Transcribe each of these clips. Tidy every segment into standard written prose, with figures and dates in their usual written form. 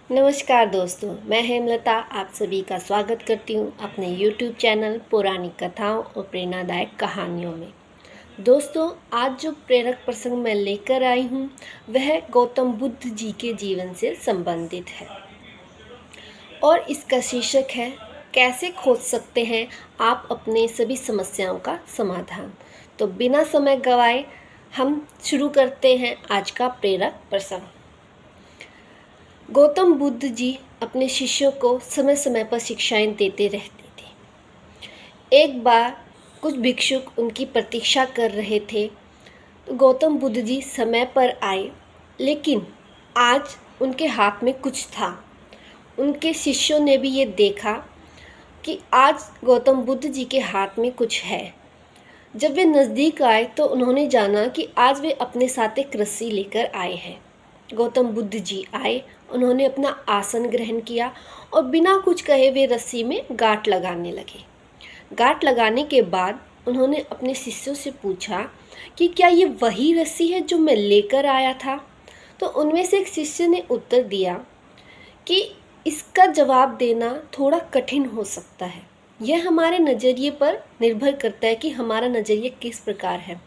नमस्कार दोस्तों, मैं हेमलता आप सभी का स्वागत करती हूँ अपने YouTube चैनल पौराणिक कथाओं और प्रेरणादायक कहानियों में। दोस्तों, आज जो प्रेरक प्रसंग मैं लेकर आई हूँ वह गौतम बुद्ध जी के जीवन से संबंधित है और इसका शीर्षक है कैसे खोज सकते हैं आप अपने सभी समस्याओं का समाधान। तो बिना समय गवाए हम शुरू करते हैं आज का प्रेरक प्रसंग। गौतम बुद्ध जी अपने शिष्यों को समय समय पर शिक्षाएं देते रहते थे। एक बार कुछ भिक्षुक उनकी प्रतीक्षा कर रहे थे तो गौतम बुद्ध जी समय पर आए, लेकिन आज उनके हाथ में कुछ था। उनके शिष्यों ने भी ये देखा कि आज गौतम बुद्ध जी के हाथ में कुछ है। जब वे नज़दीक आए तो उन्होंने जाना कि आज वे अपने साथ एक रस्सी लेकर आए हैं। गौतम बुद्ध जी आए, उन्होंने अपना आसन ग्रहण किया और बिना कुछ कहे वे रस्सी में गांठ लगाने लगे। गांठ लगाने के बाद उन्होंने अपने शिष्यों से पूछा कि क्या ये वही रस्सी है जो मैं लेकर आया था। तो उनमें से एक शिष्य ने उत्तर दिया कि इसका जवाब देना थोड़ा कठिन हो सकता है। यह हमारे नज़रिए पर निर्भर करता है कि हमारा नज़रिया किस प्रकार है।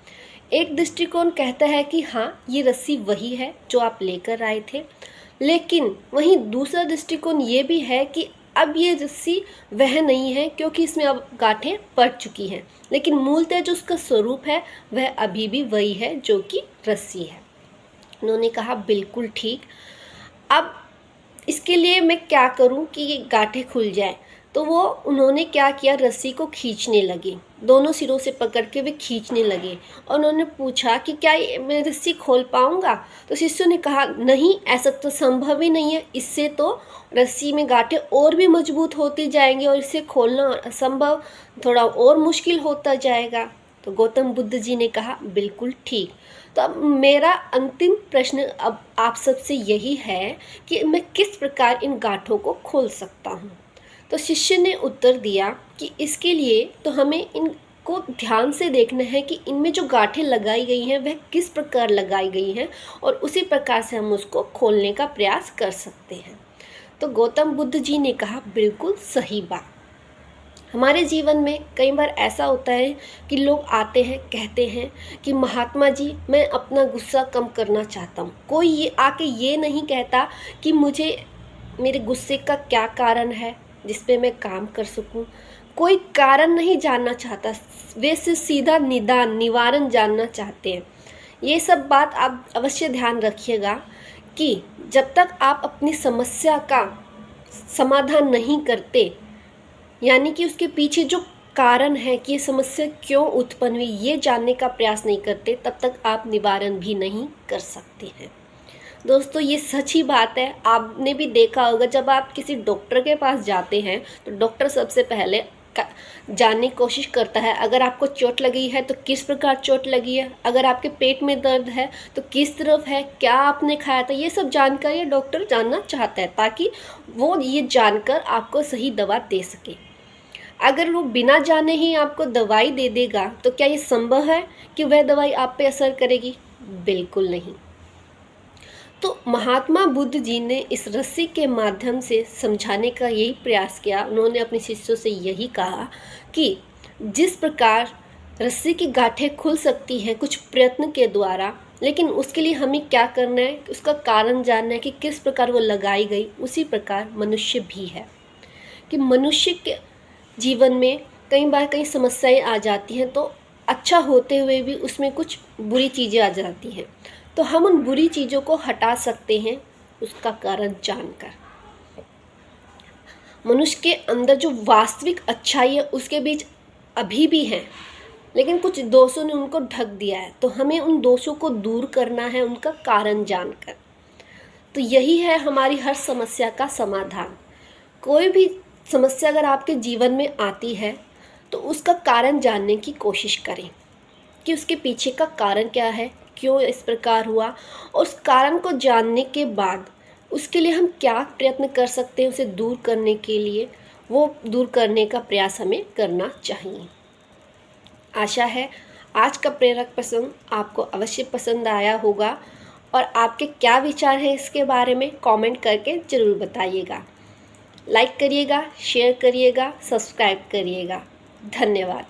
एक दृष्टिकोण कहता है कि हाँ, ये रस्सी वही है जो आप लेकर आए थे, लेकिन वहीं दूसरा दृष्टिकोण ये भी है कि अब ये रस्सी वह नहीं है क्योंकि इसमें अब गांठें पड़ चुकी हैं, लेकिन मूलतः जो उसका स्वरूप है वह अभी भी वही है जो कि रस्सी है। उन्होंने कहा बिल्कुल ठीक, अब इसके लिए मैं क्या करूं कि ये गांठें खुल जाए। तो उन्होंने क्या किया, रस्सी को खींचने लगे, दोनों सिरों से पकड़ के वे खींचने लगे और उन्होंने पूछा कि क्या मैं रस्सी खोल पाऊंगा। तो शिष्यों ने कहा नहीं, ऐसा तो संभव ही नहीं है, इससे तो रस्सी में गांठें और भी मजबूत होती जाएंगी और इसे खोलना असंभव, थोड़ा और मुश्किल होता जाएगा। तो गौतम बुद्ध जी ने कहा बिल्कुल ठीक। तो अब मेरा अंतिम प्रश्न अब आप सबसे यही है कि मैं किस प्रकार इन गांठों को खोल सकता हूँ। तो शिष्य ने उत्तर दिया कि इसके लिए तो हमें इनको ध्यान से देखना है कि इनमें जो गांठें लगाई गई हैं वह किस प्रकार लगाई गई हैं और उसी प्रकार से हम उसको खोलने का प्रयास कर सकते हैं। तो गौतम बुद्ध जी ने कहा बिल्कुल सही बात। हमारे जीवन में कई बार ऐसा होता है कि लोग आते हैं, कहते हैं कि महात्मा जी मैं अपना गुस्सा कम करना चाहता हूँ। कोई ये आके ये नहीं कहता कि मुझे मेरे गुस्से का क्या कारण है जिस पे मैं काम कर सकूं। कोई कारण नहीं जानना चाहता, वे सिर्फ सीधा निदान निवारण जानना चाहते हैं। ये सब बात आप अवश्य ध्यान रखिएगा कि जब तक आप अपनी समस्या का समाधान नहीं करते, यानी कि उसके पीछे जो कारण है कि ये समस्या क्यों उत्पन्न हुई ये जानने का प्रयास नहीं करते, तब तक आप निवारण भी नहीं कर सकते हैं। दोस्तों, ये सच्ची बात है। आपने भी देखा होगा जब आप किसी डॉक्टर के पास जाते हैं तो डॉक्टर सबसे पहले जानने की कोशिश करता है अगर आपको चोट लगी है तो किस प्रकार चोट लगी है, अगर आपके पेट में दर्द है तो किस तरफ है, क्या आपने खाया था, ये सब जानकारी डॉक्टर जानना चाहता है ताकि वो ये जानकर आपको सही दवा दे सके। अगर वो बिना जाने ही आपको दवाई दे देगा तो क्या ये संभव है कि वह दवाई आप पे असर करेगी? बिल्कुल नहीं। तो महात्मा बुद्ध जी ने इस रस्सी के माध्यम से समझाने का यही प्रयास किया। उन्होंने अपने शिष्यों से यही कहा कि जिस प्रकार रस्सी की गांठें खुल सकती हैं कुछ प्रयत्न के द्वारा, लेकिन उसके लिए हमें क्या करना है, उसका कारण जानना है कि किस प्रकार वो लगाई गई। उसी प्रकार मनुष्य भी है कि मनुष्य के जीवन में कई बार कई समस्याएं आ जाती हैं, तो अच्छा होते हुए भी उसमें कुछ बुरी चीज़ें आ जाती हैं। तो हम उन बुरी चीज़ों को हटा सकते हैं उसका कारण जानकर। मनुष्य के अंदर जो वास्तविक अच्छाई है उसके बीच अभी भी है, लेकिन कुछ दोषों ने उनको ढक दिया है। तो हमें उन दोषों को दूर करना है उनका कारण जानकर। तो यही है हमारी हर समस्या का समाधान। कोई भी समस्या अगर आपके जीवन में आती है तो उसका कारण जानने की कोशिश करें कि उसके पीछे का कारण क्या है, क्यों इस प्रकार हुआ, और उस कारण को जानने के बाद उसके लिए हम क्या प्रयत्न कर सकते हैं उसे दूर करने के लिए, वो दूर करने का प्रयास हमें करना चाहिए। आशा है आज का प्रेरक प्रसंग आपको अवश्य पसंद आया होगा और आपके क्या विचार हैं इसके बारे में कमेंट करके ज़रूर बताइएगा। लाइक करिएगा, शेयर करिएगा, सब्सक्राइब करिएगा। धन्यवाद।